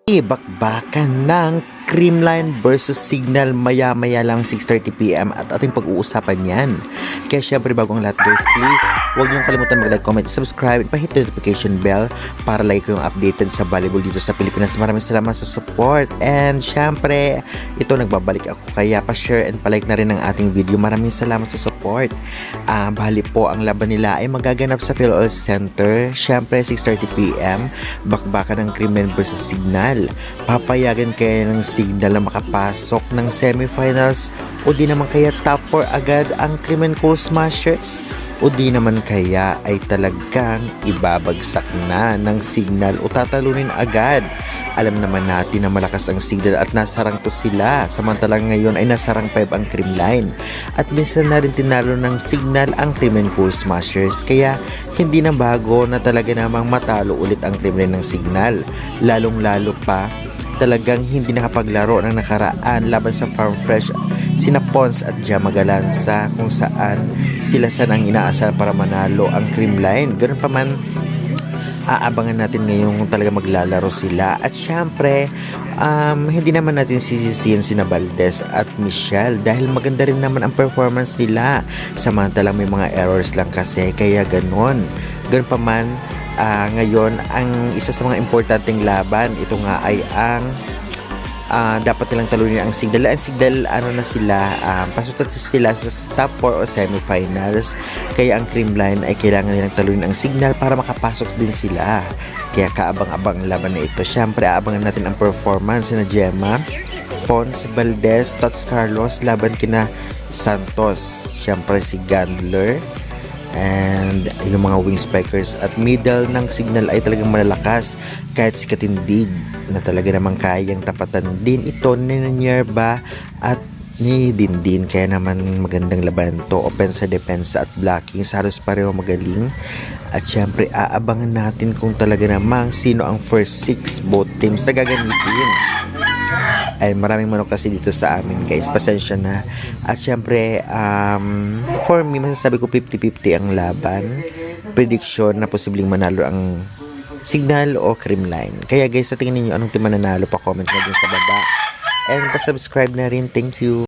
Bakbakan ng Creamline versus Signal maya-maya lang 6:30 PM at ating pag-uusapan yan. Kaya syempre bago ang lahat guys, please huwag niyong kalimutan mag-like, comment, subscribe, at pa-hit the notification bell para like kayong updated sa volleyball dito sa Pilipinas. Maraming salamat sa support and syempre ito nagbabalik ako kaya pa-share and pa-like na rin ang ating video. Maraming salamat sa support. Bali po ang laban nila ay magaganap sa PhilOil Center. Syempre 6:30 PM, bakbakan ng Creamline versus Signal. Papayagan kaya ng Signal na makapasok ng semifinals o di naman kaya top 4 agad ang Creamline Cool Smashers o di naman kaya ay talagang ibabagsak na ng Signal o tatalunin agad. Alam naman natin na malakas ang Signal at nasa rank 2 sila, samantalang ngayon ay nasa rank 5 ang Creamline at minsan na rin tinalo ng Signal ang Creamline Cool Smashers, kaya hindi na bago na talaga namang matalo ulit ang Creamline ng Signal, lalong lalo pa talagang hindi nakapaglaro ng nakaraan laban sa Farm Fresh sina Pons at Jamagalansa, kung saan sila sanang inaasal para manalo ang Creamline. Ganun pa man, aabangan natin ngayon kung talaga maglalaro sila. At syempre hindi naman natin sisisihin sina Valdez at Michelle dahil maganda rin naman ang performance nila, samantalang may mga errors lang kasi, kaya ganun pa man. Ngayon, ang isa sa mga importanteng laban, ito nga ay ang dapat nilang talunin ang Signal. Ang Signal, na sila, pasutat sila sa top 4 o semifinals. Kaya ang Creamline ay kailangan nilang talunin ang Signal para makapasok din sila. Kaya kaabang-abang ang laban na ito. Siyempre, aabangan natin ang performance na Gemma, Pons, Valdez, Tots Carlos, laban kina Santos. Siyempre, si Gandler and yung mga wing spikers at middle ng Signal ay talagang malalakas, kahit si Katindig na talaga namang kayang tapatan din ito ni Nierba at ni Dindin, kaya naman magandang laban to. Offense, defense at blocking halos pareho magaling. At syempre aabangan natin kung talaga namang sino ang first 6 both teams na gagamitin. Ay maraming manok kasi dito sa amin guys, pasensya na. At syempre for me masasabi ko 50-50 ang laban. Prediction na posibleng manalo ang Signal o Creamline. Kaya guys, sa tingin niyo anong team mananalo, pa comment na dyan sa baba and pa-subscribe na rin. Thank you.